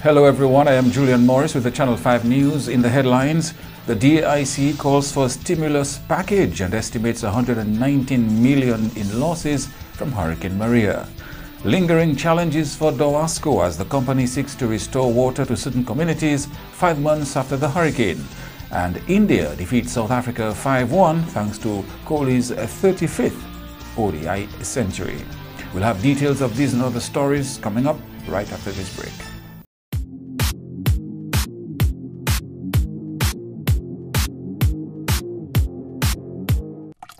Hello everyone, I am Julian Morris with the Channel 5 News. In the headlines, the DIC calls for a stimulus package and estimates 119 million in losses from Hurricane Maria. Lingering challenges for Dowasco as the company seeks to restore water to certain communities 5 months after the hurricane. And India defeats South Africa 5-1 thanks to Kohli's 35th ODI century. We'll have details of these and other stories coming up right after this break.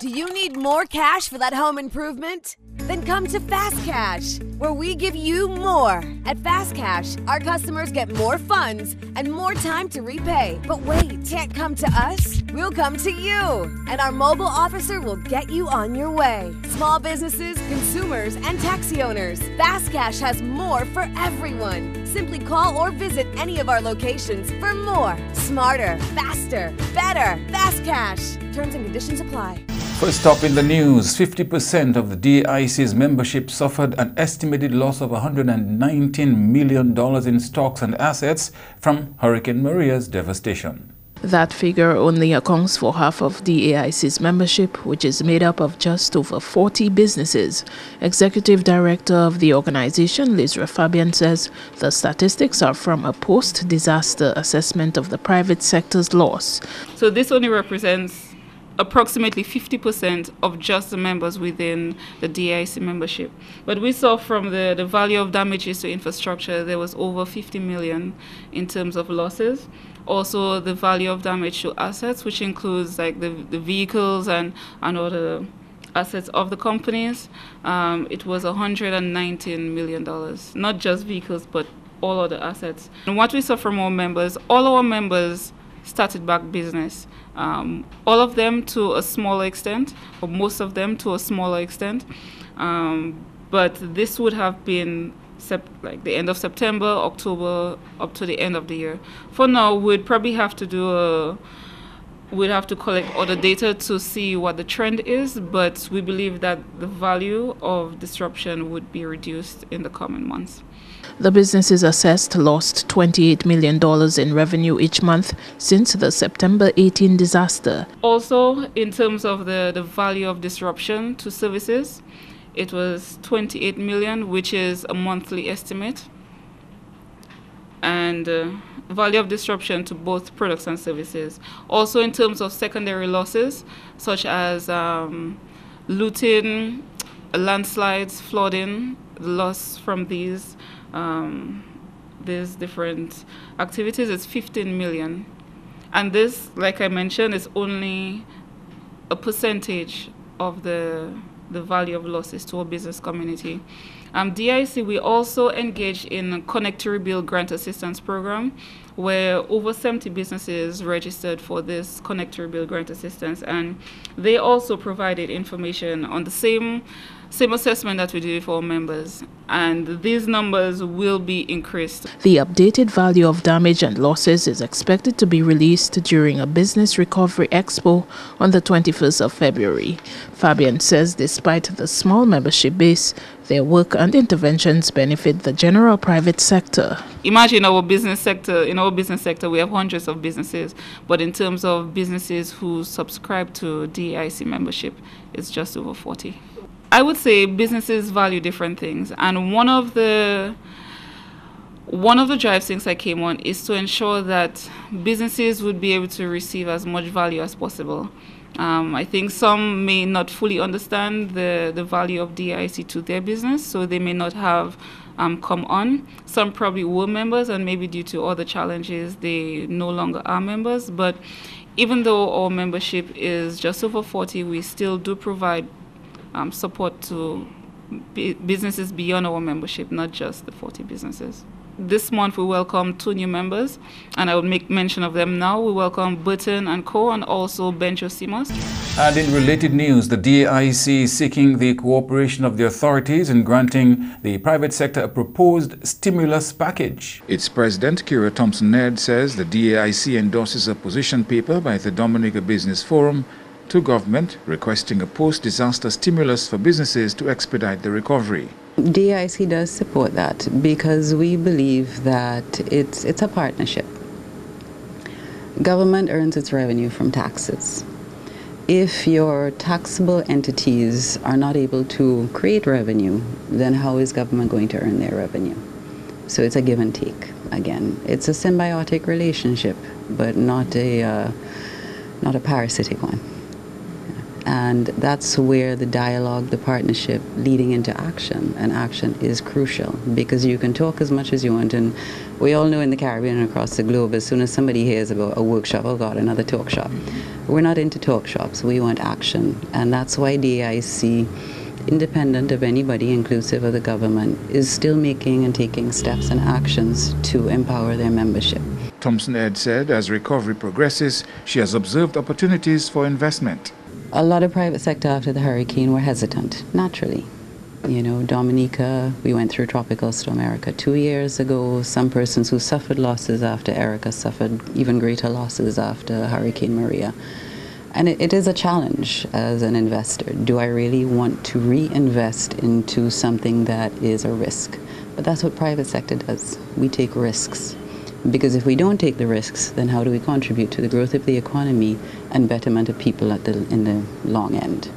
Do you need more cash for that home improvement? Then come to Fast Cash, where we give you more. At Fast Cash, our customers get more funds and more time to repay. But wait, can't come to us? We'll come to you, and our mobile officer will get you on your way. Small businesses, consumers, and taxi owners. Fast Cash has more for everyone. Simply call or visit any of our locations for more. Smarter, faster, better. Fast Cash. Terms and conditions apply. First up in the news, 50% of the DIC's membership suffered an estimated loss of $119 million in stocks and assets from Hurricane Maria's devastation. That figure only accounts for half of DIC's membership, which is made up of just over 40 businesses. Executive Director of the organization, Fabian, says the statistics are from a post-disaster assessment of the private sector's loss. So this only represents approximately 50% of just the members within the DIC membership. But we saw from the value of damages to infrastructure, there was over 50 million in terms of losses. Also, the value of damage to assets, which includes like the vehicles and other assets of the companies, it was $119 million. Not just vehicles, but all other assets. And what we saw from our members, all our members started back business. All of them to a smaller extent, or most of them to a smaller extent. But this would have been like the end of September, October, up to the end of the year. For now, we'd probably have to we'd have to collect other data to see what the trend is, but we believe that the value of disruption would be reduced in the coming months. The businesses assessed lost $28 million in revenue each month since the September 18 disaster. Also, in terms of the value of disruption to services, it was $28 million, which is a monthly estimate. And value of disruption to both products and services. Also, in terms of secondary losses, such as looting, landslides, flooding, the loss from these different activities is 15 million. And this, like I mentioned, is only a percentage of the value of losses to our business community. DIC, we also engage in a Connect to Rebuild grant assistance program, where over 70 businesses registered for this Connect to Rebuild grant assistance, and they also provided information on the same assessment that we did for our members, and these numbers will be increased. The updated value of damage and losses is expected to be released during a Business Recovery Expo on the 21st of February. Fabian says despite the small membership base, their work and interventions benefit the general private sector. Imagine in our business sector, we have hundreds of businesses, but in terms of businesses who subscribe to DIC membership, it's just over 40. I would say businesses value different things, and one of the drive since I came on is to ensure that businesses would be able to receive as much value as possible. I think some may not fully understand the value of DIC to their business, so they may not have come on. Some probably were members, and maybe due to other challenges, they no longer are members. But even though our membership is just over 40, we still do provide support to businesses beyond our membership, not just the 40 businesses. This month we welcome 2 new members, and I will make mention of them now. We welcome Burton & Co. and also Benjo Simos. And in related news, the DIC is seeking the cooperation of the authorities in granting the private sector a proposed stimulus package. Its president, Kira Thompson-Ned, says the DIC endorses a position paper by the Dominica Business Forum to government requesting a post-disaster stimulus for businesses to expedite the recovery. DIC does support that because we believe that it's a partnership. Government earns its revenue from taxes. If your taxable entities are not able to create revenue, then how is government going to earn their revenue? So it's a give and take. Again, it's a symbiotic relationship, but not a parasitic one. And that's where the dialogue, the partnership leading into action, and action is crucial because you can talk as much as you want, and we all know in the Caribbean and across the globe, as soon as somebody hears about a workshop, oh God, another talk shop. We're not into talk shops, we want action, and that's why DIC, independent of anybody, inclusive of the government, is still making and taking steps and actions to empower their membership. Thompson Ed said as recovery progresses, she has observed opportunities for investment. A lot of private sector after the hurricane were hesitant, naturally. You know, Dominica, we went through Tropical Storm Erica 2 years ago. Some persons who suffered losses after Erica suffered even greater losses after Hurricane Maria. And it is a challenge as an investor. Do I really want to reinvest into something that is a risk? But that's what private sector does. We take risks. Because if we don't take the risks, then how do we contribute to the growth of the economy and betterment of people in the long end?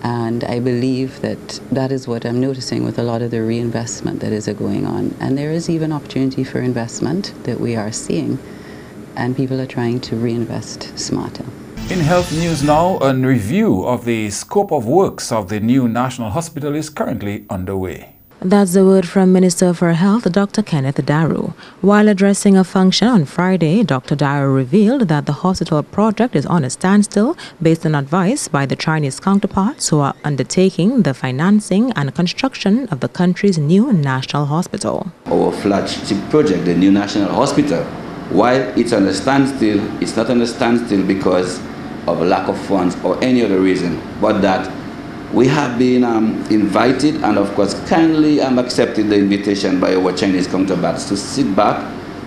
And I believe that is what I'm noticing with a lot of the reinvestment that is going on. And there is even opportunity for investment that we are seeing, and people are trying to reinvest smarter. In health news now, a review of the scope of works of the new National Hospital is currently underway. That's the word from Minister for Health, Dr. Kenneth Daru. While addressing a function on Friday, Dr. Daru revealed that the hospital project is on a standstill based on advice by the Chinese counterparts who are undertaking the financing and construction of the country's new national hospital. Our flagship project, the new national hospital, while it's on a standstill, it's not on a standstill because of lack of funds or any other reason, but that we have been invited and of course kindly accepted the invitation by our Chinese counterparts to sit back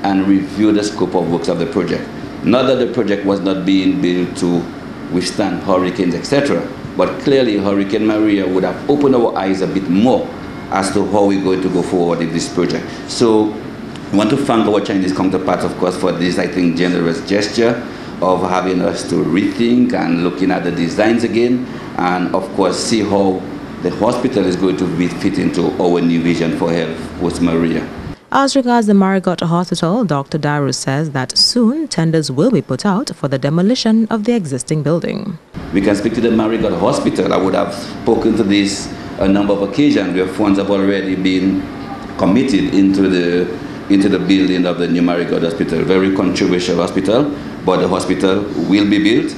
and review the scope of works of the project. Not that the project was not being built to withstand hurricanes, etc., but clearly Hurricane Maria would have opened our eyes a bit more as to how we're going to go forward in this project. So I want to thank our Chinese counterparts, of course, for this, I think, generous gesture of having us to rethink and looking at the designs again, and of course see how the hospital is going to be fit into our new vision for health post Maria. As regards the Marigot Hospital, Dr. Daru says that soon tenders will be put out for the demolition of the existing building. We can speak to the Marigot Hospital. I would have spoken to this a number of occasions where funds have already been committed into the building of the new Marigot Hospital. Very controversial hospital, but the hospital will be built.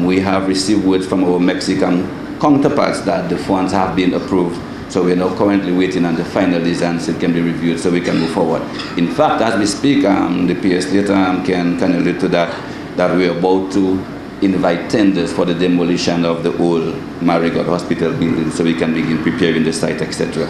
We have received word from our Mexican counterparts that the funds have been approved. So we are now currently waiting on the final designs so it can be reviewed so we can move forward. In fact, as we speak, the PS later can allude to that we are about to invite tenders for the demolition of the old Marigot Hospital building so we can begin preparing the site, etc.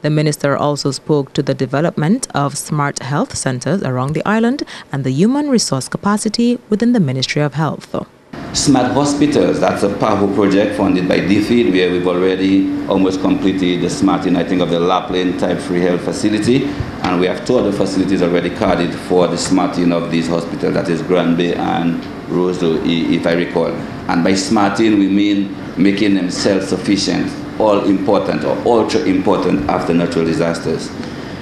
The minister also spoke to the development of smart health centers around the island and the human resource capacity within the Ministry of Health. Smart hospitals, that's a powerful project funded by DFID, where we've already almost completed the smarting, I think, of the Lapland Type 3 health facility, and we have two other facilities already carded for the smarting of these hospitals, that is Grand Bay and Roseau, if I recall. And by smarting, we mean making them self-sufficient, all important or ultra important after natural disasters.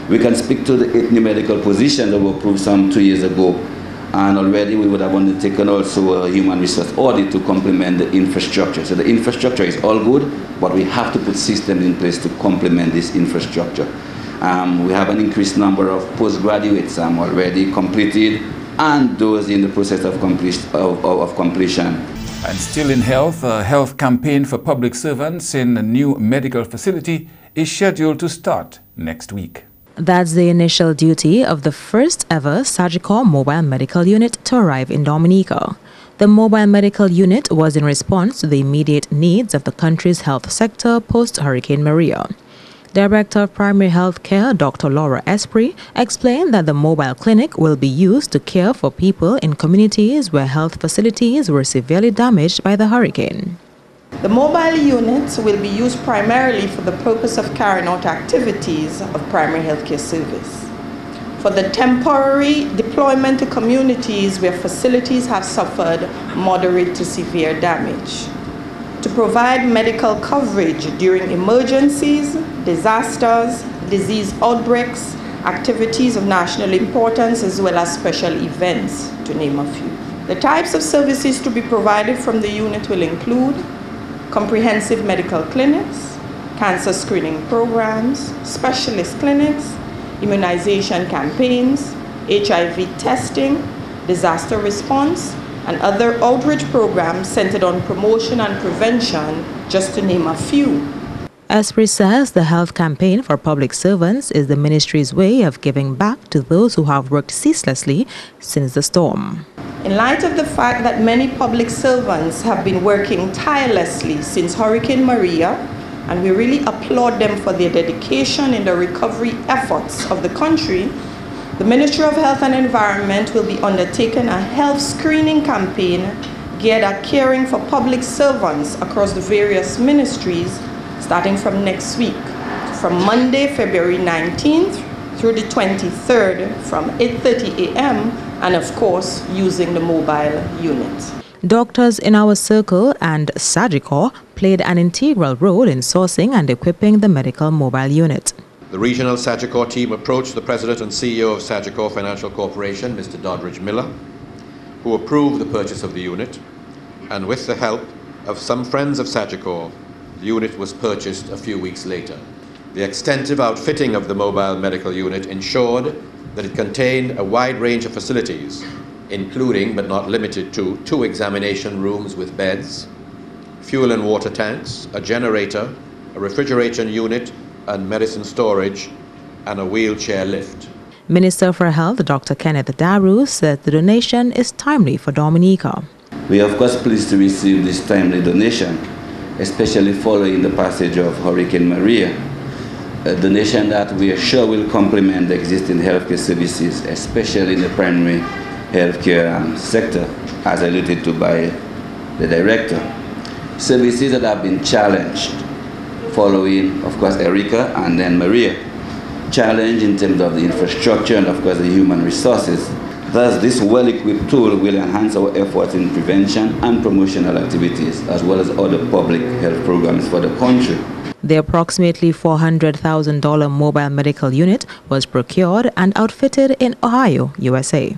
We can speak to the 8 new medical positions that were approved some 2 years ago, and already we would have undertaken also a human resource audit to complement the infrastructure. So the infrastructure is all good, but we have to put systems in place to complement this infrastructure. We have an increased number of postgraduates already completed, and those in the process of completion. And still in health, a health campaign for public servants in a new medical facility is scheduled to start next week. That's the initial duty of the first ever Sagicor mobile medical unit to arrive in Dominica. The mobile medical unit was in response to the immediate needs of the country's health sector post-Hurricane Maria. Director of Primary Health Care, Dr. Laura Esprit, explained that the mobile clinic will be used to care for people in communities where health facilities were severely damaged by the hurricane. The mobile units will be used primarily for the purpose of carrying out activities of primary healthcare service. For the temporary deployment to communities where facilities have suffered moderate to severe damage. To provide medical coverage during emergencies, disasters, disease outbreaks, activities of national importance, as well as special events, to name a few. The types of services to be provided from the unit will include comprehensive medical clinics, cancer screening programs, specialist clinics, immunization campaigns, HIV testing, disaster response, and other outreach programs centered on promotion and prevention, just to name a few. Esprit says the health campaign for public servants is the ministry's way of giving back to those who have worked ceaselessly since the storm. In light of the fact that many public servants have been working tirelessly since Hurricane Maria, and we really applaud them for their dedication in the recovery efforts of the country, the Ministry of Health and Environment will be undertaking a health screening campaign geared at caring for public servants across the various ministries starting from next week, from Monday, February 19th through the 23rd from 8:30 a.m. and of course using the mobile unit. Doctors in Our Circle and Sagicor played an integral role in sourcing and equipping the medical mobile unit. The regional Sagicor team approached the President and CEO of Sagicor Financial Corporation, Mr. Doddridge Miller, who approved the purchase of the unit, and with the help of some friends of Sagicor, the unit was purchased a few weeks later. The extensive outfitting of the mobile medical unit ensured that it contained a wide range of facilities, including but not limited to 2 examination rooms with beds, fuel and water tanks, a generator, a refrigeration unit and medicine storage, and a wheelchair lift. Minister for Health Dr. Kenneth Daru said the donation is timely for Dominica. We are of course pleased to receive this timely donation, especially following the passage of Hurricane Maria, a donation that we are sure will complement the existing healthcare services, especially in the primary healthcare sector, as alluded to by the director. Services that have been challenged following, of course, Erika and then Maria. Challenge in terms of the infrastructure and, of course, the human resources. Thus, this well-equipped tool will enhance our efforts in prevention and promotional activities, as well as other public health programs for the country. The approximately $400,000 mobile medical unit was procured and outfitted in Ohio, USA.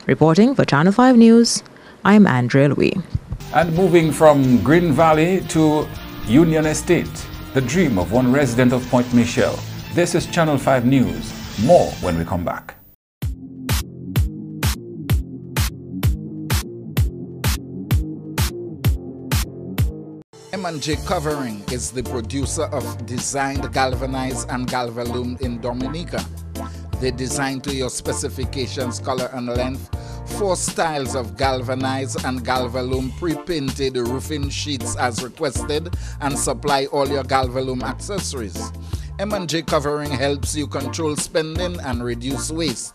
Reporting for Channel 5 News, I'm Andrea Louis. And moving from Green Valley to Union Estate, the dream of one resident of Point Michelle. This is Channel 5 News. More when we come back. M&J Covering is the producer of designed galvanized and galvalume in Dominica. They design to your specifications, color and length, 4 styles of galvanized and galvalume pre-painted roofing sheets as requested, and supply all your galvalume accessories. M&J Covering helps you control spending and reduce waste.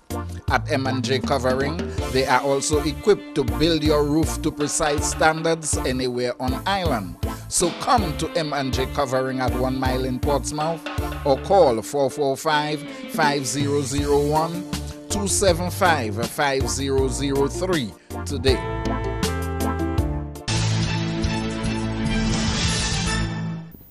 At M&J Covering, they are also equipped to build your roof to precise standards anywhere on island. So come to M&J Covering at 1 Mile in Portsmouth or call 445-5001 275-5003 today.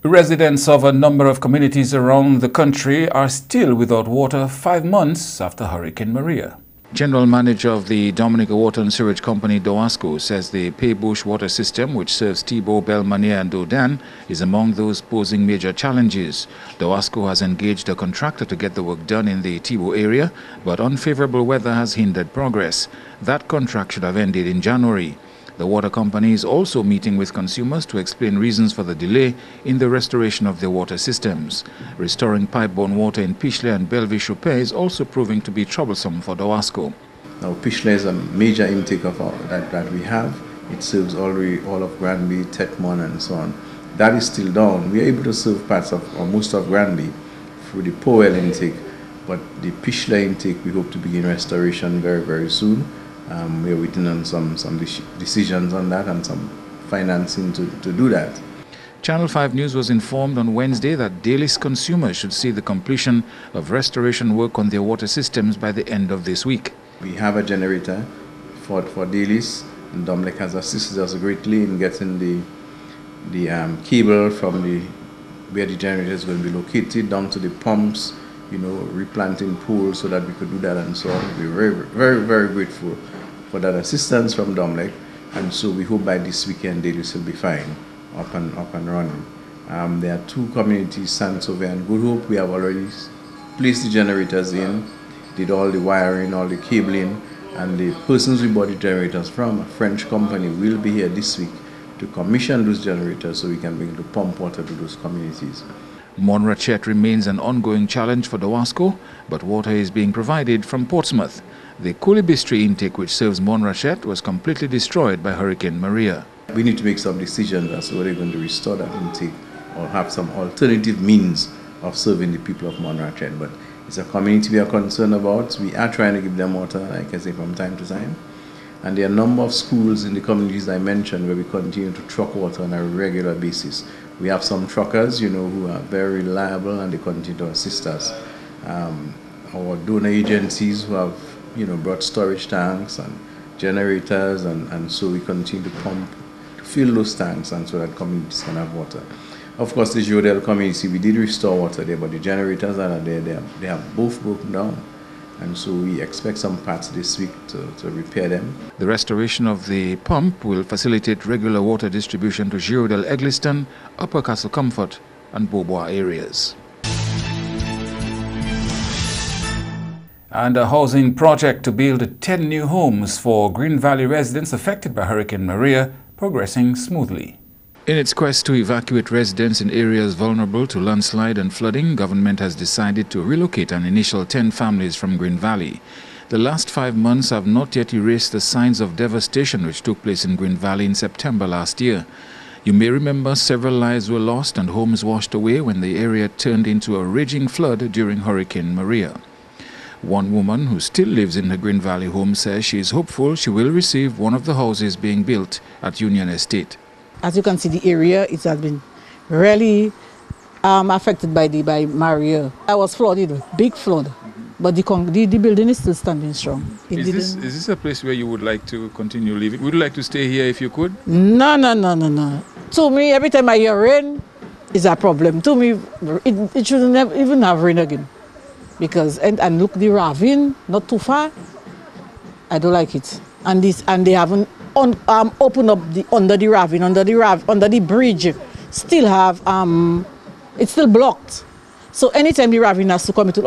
Residents of a number of communities around the country are still without water 5 months after Hurricane Maria. General Manager of the Dominica Water and Sewage Company, Doasco, says the Paybush water system, which serves Thibault, Belmanier and Dodan, is among those posing major challenges. Doasco has engaged a contractor to get the work done in the Thibault area, but unfavorable weather has hindered progress. That contract should have ended in January. The water company is also meeting with consumers to explain reasons for the delay in the restoration of their water systems. Restoring pipe-borne water in Pichelay and Bellevue-Chopin is also proving to be troublesome for Doasco. Now, Pichelay is a major intake of that we have. It serves all of Granby, Tetmon, and so on. That is still down. We are able to serve parts of, or most of Granby through the Powell intake, but the Pichelay intake we hope to begin restoration very, very soon. We are waiting on some decisions on that and some financing to do that. Channel 5 News was informed on Wednesday that Daly's consumers should see the completion of restoration work on their water systems by the end of this week. We have a generator for Daly's, and Domlec has assisted us greatly in getting the cable from where the generator is going to be located down to the pumps, replanting pools so that we could do that and so on. We're very, very, very grateful for that assistance from Domlec, and so we hope by this weekend Daly's will be fine, up and running. There are two communities, Sansove and Good Hope. We have already placed the generators in, did all the wiring, all the cabling, and the persons we bought the generators from, a French company, will be here this week to commission those generators so we can begin to pump water to those communities. Monrachet remains an ongoing challenge for Dawasco, but water is being provided from Portsmouth. The Coolibistri intake, which serves Monrachet, was completely destroyed by Hurricane Maria. We need to make some decisions as to whether we're going to restore that intake or have some alternative means of serving the people of Monrachet. But it's a community we are concerned about. We are trying to give them water, like I say, from time to time. And there are a number of schools in the communities I mentioned where we continue to truck water on a regular basis. We have some truckers, who are very reliable and they continue to assist us. Our donor agencies who have, brought storage tanks and generators, and so we continue to pump to fill those tanks and so that communities can have water. Of course, the Jodel community, we did restore water there, but the generators that are there, they have both broken down. And so we expect some parts this week to repair them. The restoration of the pump will facilitate regular water distribution to Girodel Egliston, Upper Castle Comfort and Beaubois areas. And a housing project to build 10 new homes for Green Valley residents affected by Hurricane Maria progressing smoothly. In its quest to evacuate residents in areas vulnerable to landslide and flooding, government has decided to relocate an initial 10 families from Green Valley. The last 5 months have not yet erased the signs of devastation which took place in Green Valley in September last year. You may remember several lives were lost and homes washed away when the area turned into a raging flood during Hurricane Maria. One woman who still lives in her Green Valley home says she is hopeful she will receive one of the houses being built at Union Estate. As you can see, the area, it has been really affected by Maria. I was flooded, big flood, but the building is still standing strong. Is this a place where you would like to continue living? Would you like to stay here if you could? No. To me, every time I hear rain, is a problem. To me, it shouldn't even have rain again. Because, and look, the ravine, not too far, I don't like it. And they haven't open up under the ravine, under the bridge, still have it's still blocked. So anytime the ravine has to come, it's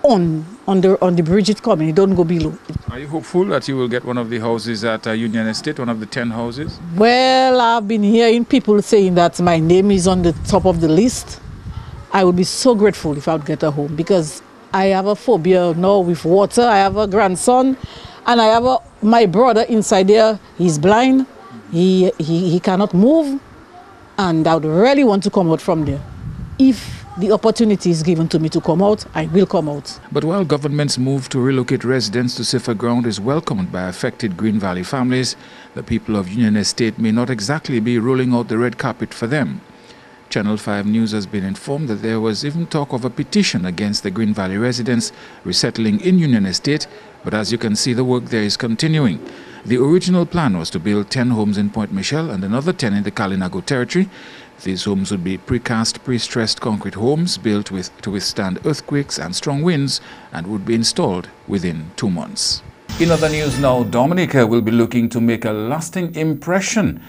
on the bridge. It's coming. It don't go below. Are you hopeful that you will get one of the houses at Union Estate, one of the 10 houses? Well, I've been hearing people saying that my name is on the top of the list. I would be so grateful if I would get a home because I have a phobia now with water. I have a grandson. And I have my brother inside there. He's blind. He cannot move. And I would really want to come out from there. If the opportunity is given to me to come out, I will come out. But while government's move to relocate residents to safer ground is welcomed by affected Green Valley families, the people of Union Estate may not exactly be rolling out the red carpet for them. Channel 5 News has been informed that there was even talk of a petition against the Green Valley residents resettling in Union Estate, but as you can see, the work there is continuing. The original plan was to build 10 homes in Point Michelle and another 10 in the Kalinago territory. These homes would be precast, pre-stressed concrete homes built to withstand earthquakes and strong winds and would be installed within 2 months. In other news now, Dominica will be looking to make a lasting impression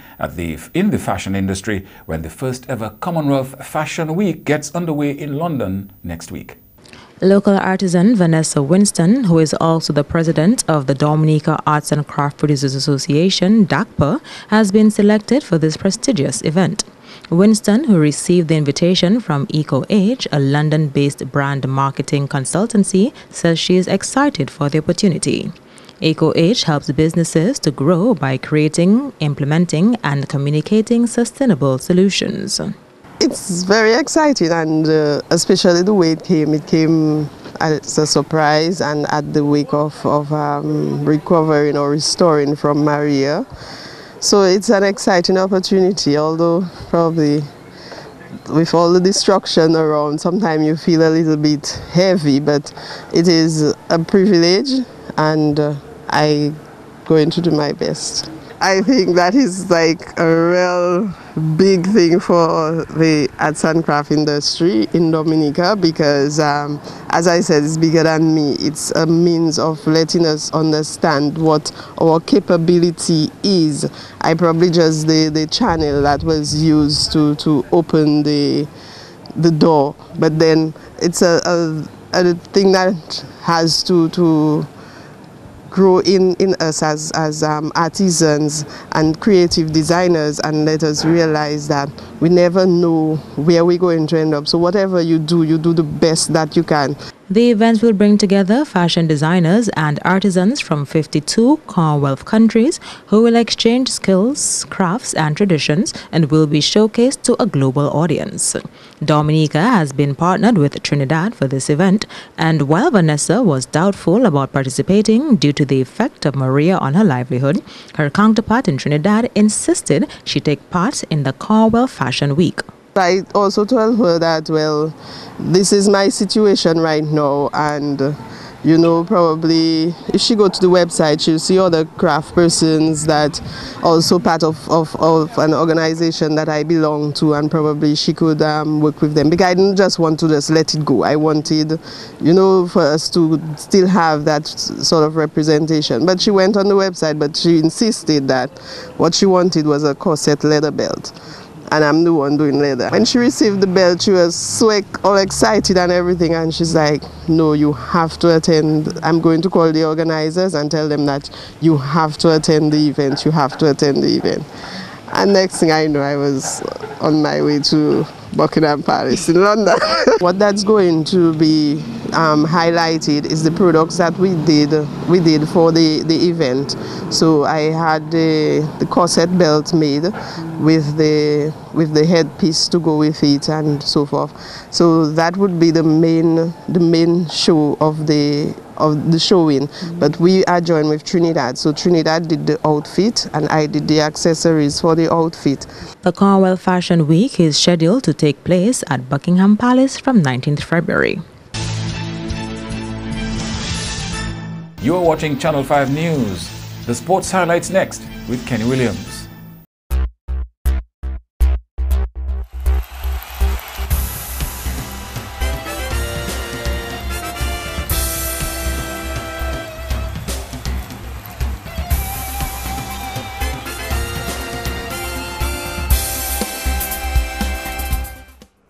in the fashion industry when the first ever Commonwealth Fashion Week gets underway in London next week. Local artisan Vanessa Winston, who is also the president of the Dominica Arts and Craft Producers Association, DACPA, has been selected for this prestigious event. Winston, who received the invitation from EcoAge, a London-based brand marketing consultancy, says she is excited for the opportunity. EcoAge helps businesses to grow by creating, implementing, and communicating sustainable solutions. It's very exciting, and especially the way it came as a surprise and at the wake of recovering or restoring from Maria. So it's an exciting opportunity, although probably with all the destruction around, sometimes you feel a little bit heavy, but it is a privilege, and I going to do my best. I think that is like a real big thing for the arts and craft industry in Dominica, because as I said, it's bigger than me. It's a means of letting us understand what our capability is. I probably just the channel that was used to open the door, but then it's a thing that has to grow in us as artisans and creative designers, and let us realize that we never know where we're going to end up. So whatever you do the best that you can. The event will bring together fashion designers and artisans from 52 Commonwealth countries who will exchange skills, crafts and traditions, and will be showcased to a global audience. Dominica has been partnered with Trinidad for this event, and while Vanessa was doubtful about participating due to the effect of Maria on her livelihood, her counterpart in Trinidad insisted she take part in the Commonwealth Fashion Week. I also told her that, well, this is my situation right now, and you know, probably if she go to the website, she'll see other craft persons that also part of an organization that I belong to, and probably she could work with them, because I didn't just want to just let it go. I wanted, you know, for us to still have that sort of representation. But she went on the website, but she insisted that what she wanted was a corset leather belt. And I'm the one doing leather. When she received the belt, she was so all excited and everything, and she's like, no, you have to attend. I'm going to call the organizers and tell them that you have to attend the event, you have to attend the event. And next thing I know, I was on my way to Buckingham Palace in London. What that's going to be highlighted is the products that we did for the event. So I had the corset belt made with the headpiece to go with it and so forth. So that would be the main show of the showing. But we are joined with Trinidad. So Trinidad did the outfit and I did the accessories for the outfit. The Commonwealth Fashion Week is scheduled to take place at Buckingham Palace from 19th February. You are watching Channel 5 News. The sports highlights next with Kenny Williams.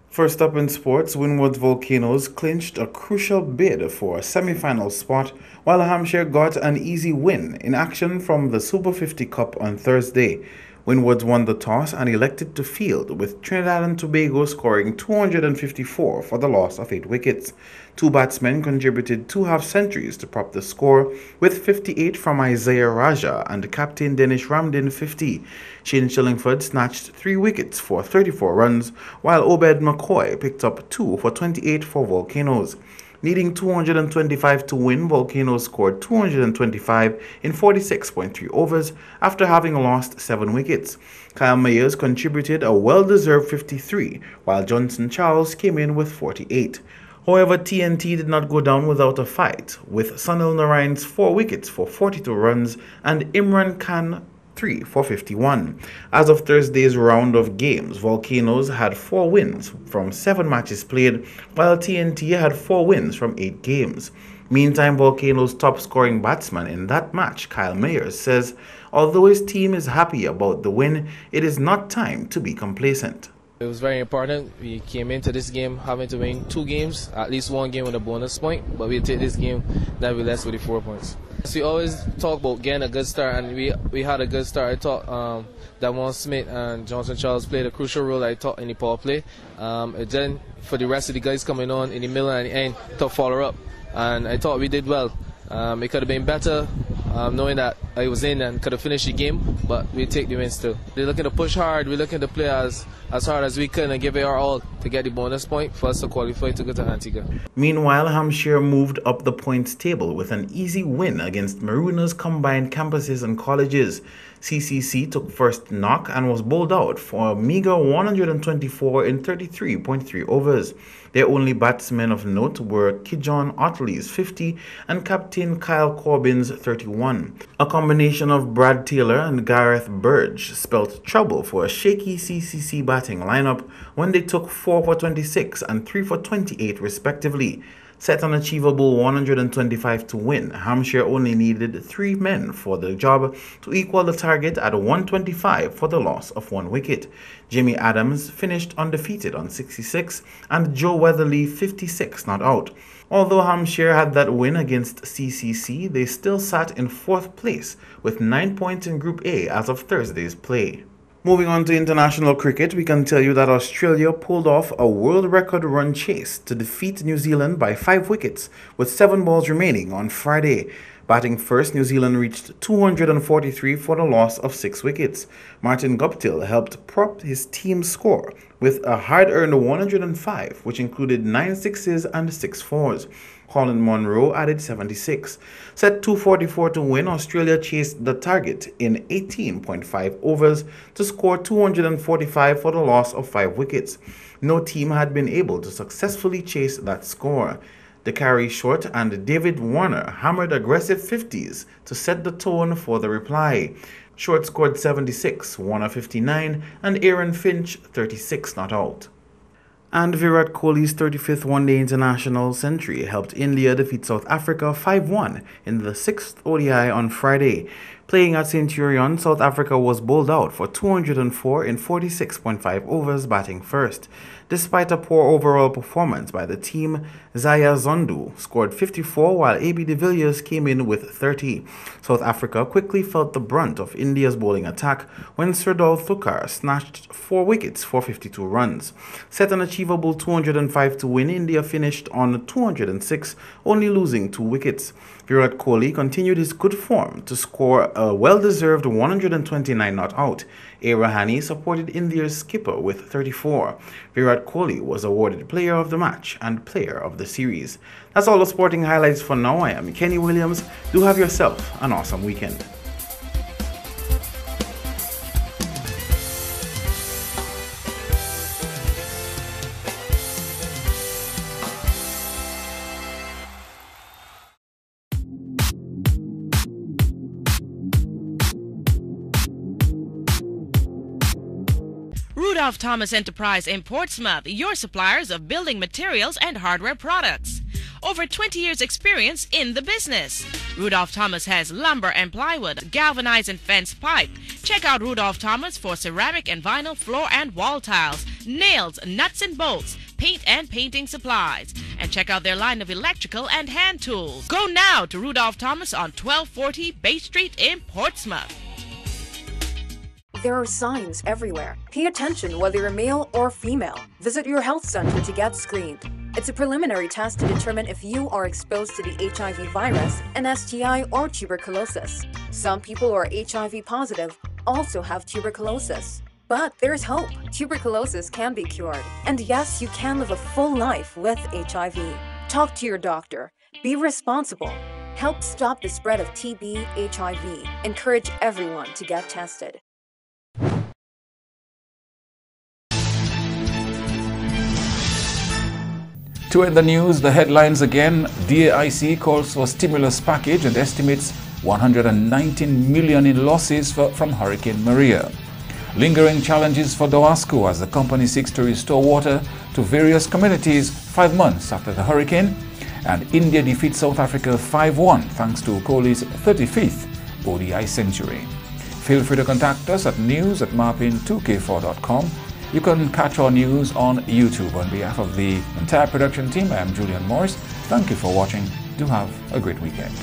First up in sports, Windward Volcanoes clinched a crucial bid for a semi-final spot, while Hampshire got an easy win in action from the Super 50 Cup on Thursday. Windward won the toss and elected to field, with Trinidad and Tobago scoring 254 for the loss of 8 wickets. 2 batsmen contributed 2 half-centuries to prop the score, with 58 from Isaiah Raja and captain Denish Ramdin 50. Shane Shillingford snatched 3 wickets for 34 runs, while Obed McCoy picked up 2 for 28 for Volcanoes. Needing 225 to win, Volcanoes scored 225 in 46.3 overs after having lost 7 wickets. Kyle Mayers contributed a well-deserved 53, while Johnson Charles came in with 48. However, TNT did not go down without a fight, with Sunil Narayan's 4 wickets for 42 runs and Imran Khan 3 for 51. As of Thursday's round of games, Volcanoes had 4 wins from 7 matches played, while TNT had 4 wins from 8 games. Meantime, Volcanoes' top-scoring batsman in that match, Kyle Mayers, says although his team is happy about the win, it is not time to be complacent. It was very important. We came into this game having to win 2 games, at least 1 game with a bonus point, but we'll take this game nevertheless with the 4 points. So we always talk about getting a good start, and we had a good start. I thought Davon Smith and Johnson Charles played a crucial role, I thought, in the power play. Then for the rest of the guys coming on in the middle and the end to follow up, and I thought we did well. It could have been better, knowing that I was in and could have finished the game, but we take the win still. We're looking to push hard, we're looking to play as hard as we can and give it our all to get the bonus point for us to qualify to go to Antigua. Meanwhile, Hampshire moved up the points table with an easy win against Marooners combined campuses and colleges. CCC took first knock and was bowled out for a meager 124 in 33.3 overs. Their only batsmen of note were Kijon Otley's 50 and Captain Kyle Corbin's 31. A combination of Brad Taylor and Gareth Burge spelt trouble for a shaky CCC batting lineup when they took 4 for 26 and 3 for 28 respectively. Set an achievable 125 to win, Hampshire only needed 3 men for the job to equal the target at 125 for the loss of 1 wicket. Jimmy Adams finished undefeated on 66 and Joe Weatherly 56 not out. Although Hampshire had that win against CCC, they still sat in 4th place with 9 points in Group A as of Thursday's play. Moving on to international cricket, we can tell you that Australia pulled off a world record run chase to defeat New Zealand by 5 wickets with 7 balls remaining on Friday. Batting first, New Zealand reached 243 for the loss of 6 wickets. Martin Guptill helped prop his team's score with a hard-earned 105, which included 9 sixes and 6 fours. Colin Monroe added 76. Set 244 to win, Australia chased the target in 18.5 overs to score 245 for the loss of 5 wickets. No team had been able to successfully chase that score. Dakari Short and David Warner hammered aggressive 50s to set the tone for the reply. Short scored 76, Warner 59, and Aaron Finch 36 not out. And Virat Kohli's 35th one-day international century helped India defeat South Africa 5-1 in the 6th ODI on Friday. Playing at Centurion, South Africa was bowled out for 204 in 46.5 overs, batting first. Despite a poor overall performance by the team, Zaya Zondu scored 54 while AB de Villiers came in with 30. South Africa quickly felt the brunt of India's bowling attack when Serdal Thukar snatched 4 wickets for 52 runs. Set an achievable 205 to win, India finished on 206, only losing 2 wickets. Virat Kohli continued his good form to score a well-deserved 129 not out. A. Rahane supported India's skipper with 34. Virat Kohli was awarded Player of the Match and Player of the Series. That's all the sporting highlights for now. I am Kenny Williams. Do have yourself an awesome weekend. Rudolph Thomas Enterprise in Portsmouth, your suppliers of building materials and hardware products. Over 20 years experience in the business. Rudolph Thomas has lumber and plywood, galvanized and fence pipe. Check out Rudolph Thomas for ceramic and vinyl floor and wall tiles, nails, nuts and bolts, paint and painting supplies. And check out their line of electrical and hand tools. Go now to Rudolph Thomas on 1240 Bay Street in Portsmouth. There are signs everywhere. Pay attention whether you're male or female. Visit your health center to get screened. It's a preliminary test to determine if you are exposed to the HIV virus, an STI, or tuberculosis. Some people who are HIV positive also have tuberculosis. But there's hope. Tuberculosis can be cured. And yes, you can live a full life with HIV. Talk to your doctor. Be responsible. Help stop the spread of TB, HIV. Encourage everyone to get tested. To end the news, the headlines again. DAIC calls for stimulus package and estimates 119 million in losses from Hurricane Maria. Lingering challenges for Dawasco as the company seeks to restore water to various communities 5 months after the hurricane. And India defeats South Africa 5-1 thanks to Kohli's 35th ODI century. Feel free to contact us at news@marpin2k4.com. You can catch our news on YouTube. On behalf of the entire production team, I am Julian Morris. Thank you for watching. Do have a great weekend.